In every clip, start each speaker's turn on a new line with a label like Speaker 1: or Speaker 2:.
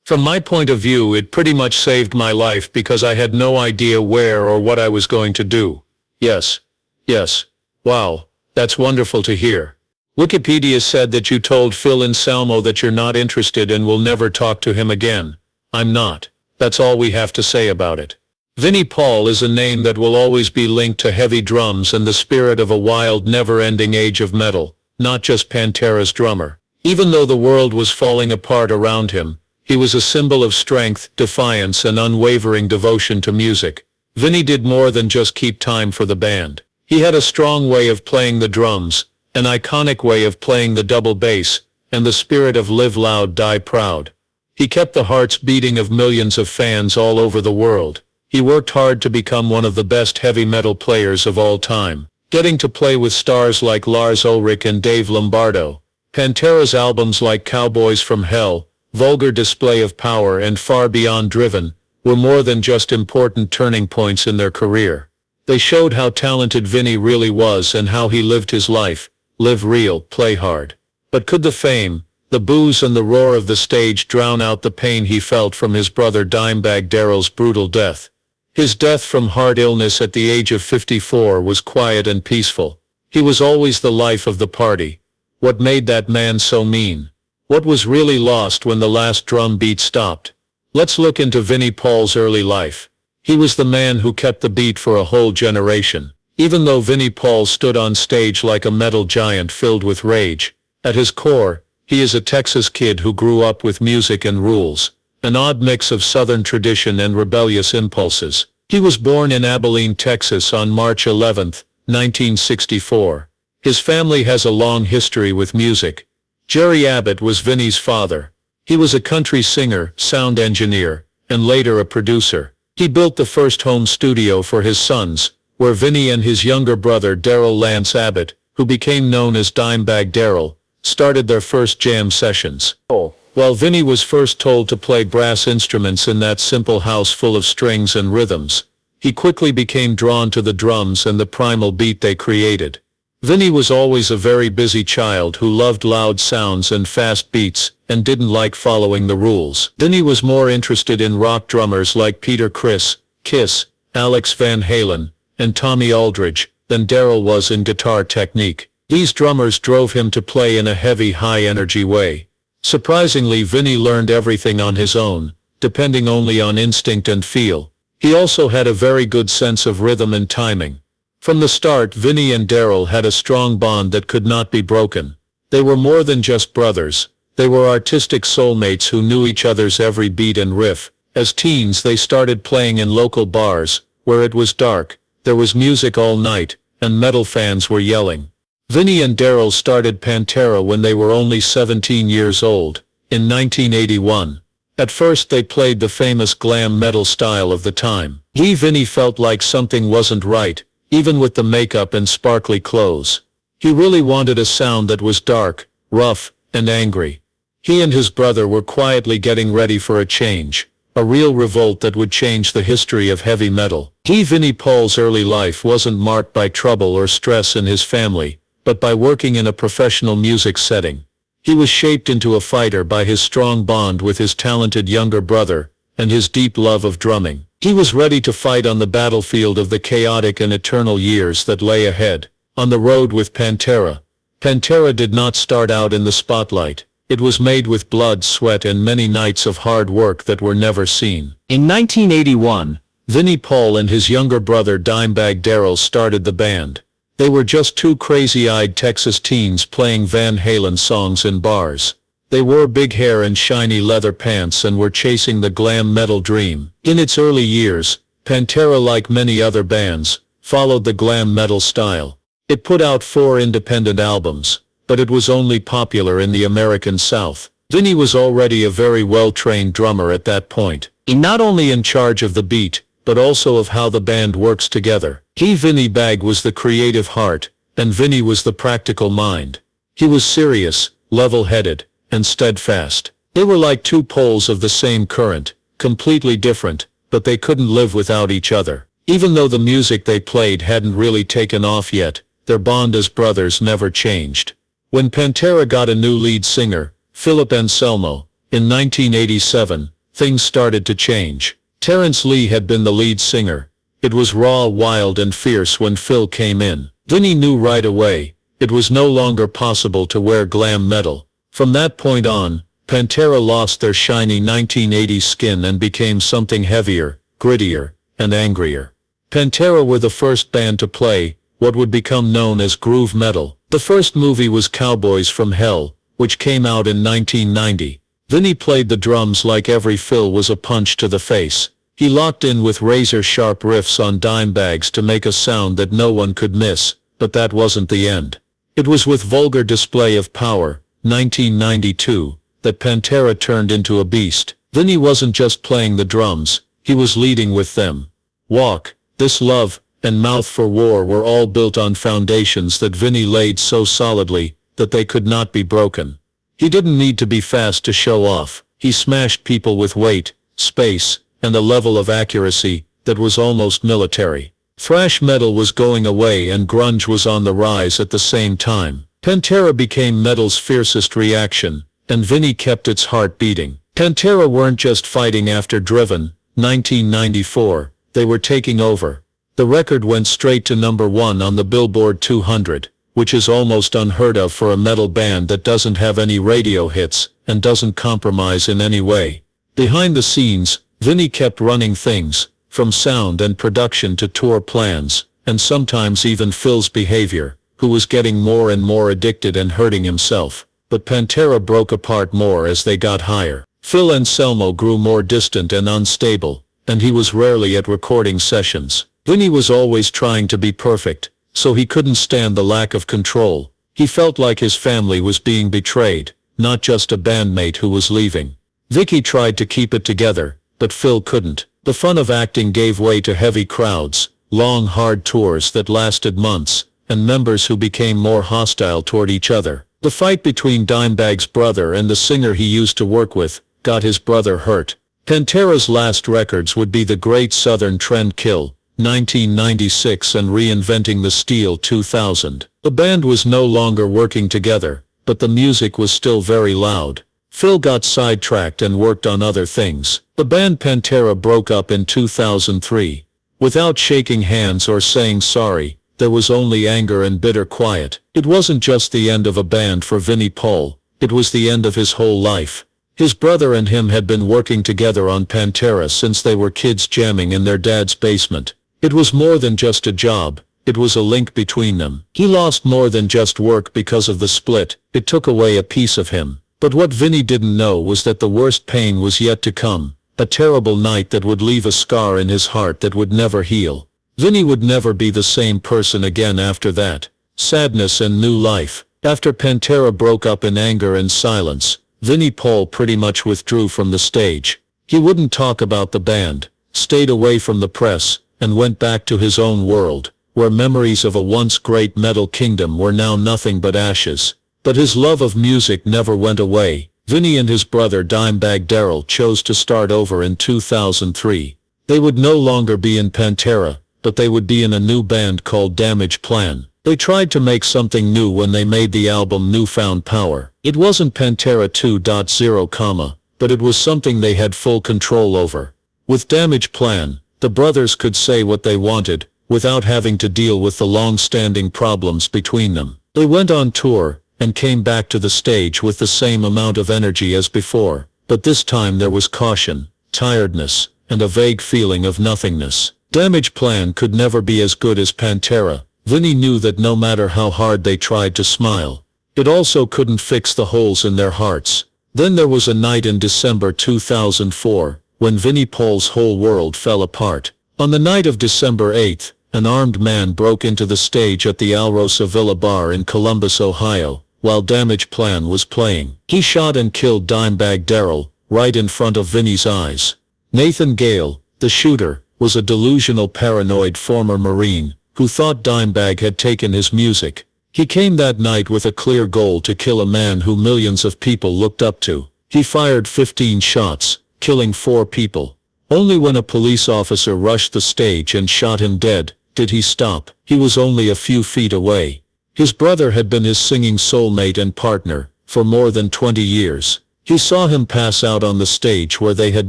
Speaker 1: From my point of view, it pretty much saved my life because I had no idea where or what I was going to do. Yes. Yes. Wow, that's wonderful to hear. Wikipedia said that you told Phil Anselmo that you're not interested and will never talk to him again. I'm not. That's all we have to say about it. Vinnie Paul is a name that will always be linked to heavy drums and the spirit of a wild, never-ending age of metal, not just Pantera's drummer. Even though the world was falling apart around him, he was a symbol of strength, defiance, and unwavering devotion to music. Vinnie did more than just keep time for the band. He had a strong way of playing the drums, an iconic way of playing the double bass, and the spirit of live loud, die proud. He kept the hearts beating of millions of fans all over the world. He worked hard to become one of the best heavy metal players of all time, getting to play with stars like Lars Ulrich and Dave Lombardo. Pantera's albums like Cowboys from Hell, Vulgar Display of Power, and Far Beyond Driven were more than just important turning points in their career. They showed how talented Vinnie really was and how he lived his life. Live real, play hard. But could the fame, the booze, and the roar of the stage drown out the pain he felt from his brother Dimebag Darrell's brutal death? His death from heart illness at the age of 54 was quiet and peaceful. He was always the life of the party. What made that man so mean? What was really lost when the last drum beat stopped? Let's look into Vinnie Paul's early life. He was the man who kept the beat for a whole generation. Even though Vinnie Paul stood on stage like a metal giant filled with rage, at his core, he is a Texas kid who grew up with music and rules, an odd mix of Southern tradition and rebellious impulses. He was born in Abilene, Texas on March 11, 1964. His family has a long history with music. Jerry Abbott was Vinnie's father. He was a country singer, sound engineer, and later a producer. He built the first home studio for his sons, where Vinnie and his younger brother Darrell Lance Abbott, who became known as Dimebag Darrell, started their first jam sessions. While Vinnie was first told to play brass instruments in that simple house full of strings and rhythms, he quickly became drawn to the drums and the primal beat they created. Vinnie was always a very busy child who loved loud sounds and fast beats, and didn't like following the rules. Vinnie was more interested in rock drummers like Peter Criss, Kiss, Alex Van Halen, and Tommy Aldridge, than Darrell was in guitar technique. These drummers drove him to play in a heavy, high-energy way. Surprisingly, Vinnie learned everything on his own, depending only on instinct and feel. He also had a very good sense of rhythm and timing. From the start, Vinnie and Darrell had a strong bond that could not be broken. They were more than just brothers. They were artistic soulmates who knew each other's every beat and riff. As teens, they started playing in local bars, where it was dark, there was music all night, and metal fans were yelling. Vinnie and Darrell started Pantera when they were only 17 years old, in 1981. At first they played the famous glam metal style of the time. Vinnie felt like something wasn't right, even with the makeup and sparkly clothes. He really wanted a sound that was dark, rough, and angry. He and his brother were quietly getting ready for a change, a real revolt that would change the history of heavy metal. Vinnie Paul's early life wasn't marked by trouble or stress in his family, but by working in a professional music setting. He was shaped into a fighter by his strong bond with his talented younger brother, and his deep love of drumming. He was ready to fight on the battlefield of the chaotic and eternal years that lay ahead. On the road with Pantera. Pantera did not start out in the spotlight. It was made with blood, sweat, and many nights of hard work that were never seen. In 1981, Vinnie Paul and his younger brother Dimebag Darrell started the band. They were just two crazy-eyed Texas teens playing Van Halen songs in bars. They wore big hair and shiny leather pants and were chasing the glam metal dream. In its early years, Pantera, like many other bands, followed the glam metal style. It put out 4 independent albums, but it was only popular in the American South. Vinnie was already a very well-trained drummer at that point. Not only in charge of the beat, but also of how the band works together. Vinnie Bag was the creative heart, and Vinnie was the practical mind. He was serious, level-headed, and steadfast. They were like two poles of the same current, completely different, but they couldn't live without each other. Even though the music they played hadn't really taken off yet, their bond as brothers never changed. When Pantera got a new lead singer, Philip Anselmo, in 1987, things started to change. Terrence Lee had been the lead singer. It was raw, wild and fierce when Phil came in. Vinnie knew right away, it was no longer possible to wear glam metal. From that point on, Pantera lost their shiny 1980s skin and became something heavier, grittier, and angrier. Pantera were the first band to play what would become known as groove metal. The first movie was Cowboys from Hell, which came out in 1990. Vinnie played the drums like every fill was a punch to the face. He locked in with razor-sharp riffs on dime bags to make a sound that no one could miss, but that wasn't the end. It was with Vulgar Display of Power, 1992, that Pantera turned into a beast. Vinnie wasn't just playing the drums, he was leading with them. Walk, This Love, and Mouth for War were all built on foundations that Vinnie laid so solidly that they could not be broken. He didn't need to be fast to show off. He smashed people with weight, space, and a level of accuracy that was almost military. Thrash metal was going away and grunge was on the rise at the same time. Pantera became metal's fiercest reaction, and Vinnie kept its heart beating. Pantera weren't just fighting after Driven, 1994, they were taking over. The record went straight to #1 on the Billboard 200, which is almost unheard of for a metal band that doesn't have any radio hits and doesn't compromise in any way. Behind the scenes, Vinnie kept running things, from sound and production to tour plans, and sometimes even Phil's behavior, who was getting more and more addicted and hurting himself. But Pantera broke apart more as they got higher. Phil Anselmo grew more distant and unstable, and he was rarely at recording sessions. Vinnie was always trying to be perfect, so he couldn't stand the lack of control. He felt like his family was being betrayed, not just a bandmate who was leaving. Vicky tried to keep it together, but Phil couldn't. The fun of acting gave way to heavy crowds, long hard tours that lasted months, and members who became more hostile toward each other. The fight between Dimebag's brother and the singer he used to work with got his brother hurt. Pantera's last records would be The Great Southern Trend Kill, 1996, and Reinventing the Steel, 2000. The band was no longer working together, but the music was still very loud. Phil got sidetracked and worked on other things. The band Pantera broke up in 2003. Without shaking hands or saying sorry, there was only anger and bitter quiet. It wasn't just the end of a band for Vinnie Paul, it was the end of his whole life. His brother and him had been working together on Pantera since they were kids jamming in their dad's basement. It was more than just a job, it was a link between them. He lost more than just work because of the split, it took away a piece of him. But what Vinnie didn't know was that the worst pain was yet to come, a terrible night that would leave a scar in his heart that would never heal. Vinnie would never be the same person again after that. Sadness and new life. After Pantera broke up in anger and silence, Vinnie Paul pretty much withdrew from the stage. He wouldn't talk about the band, stayed away from the press, and went back to his own world, where memories of a once great metal kingdom were now nothing but ashes. But his love of music never went away. Vinnie and his brother Dimebag Darrell chose to start over in 2003. They would no longer be in Pantera, but they would be in a new band called Damage Plan. They tried to make something new when they made the album Newfound Power. It wasn't Pantera 2.0, but it was something they had full control over. With Damage Plan, the brothers could say what they wanted, without having to deal with the long-standing problems between them. They went on tour, and came back to the stage with the same amount of energy as before, but this time there was caution, tiredness, and a vague feeling of nothingness. Damage Plan could never be as good as Pantera. Vinnie knew that no matter how hard they tried to smile, it also couldn't fix the holes in their hearts. Then there was a night in December 2004, when Vinnie Paul's whole world fell apart. On the night of December 8th, an armed man broke into the stage at the Alrosa Villa Bar in Columbus, Ohio, while Damage Plan was playing. He shot and killed Dimebag Darrell, right in front of Vinnie's eyes. Nathan Gale, the shooter, was a delusional paranoid former Marine, who thought Dimebag had taken his music. He came that night with a clear goal to kill a man who millions of people looked up to. He fired 15 shots, killing 4 people. Only when a police officer rushed the stage and shot him dead, did he stop. He was only a few feet away. His brother had been his singing soulmate and partner, for more than 20 years. He saw him pass out on the stage where they had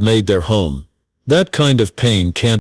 Speaker 1: made their home. That kind of pain can't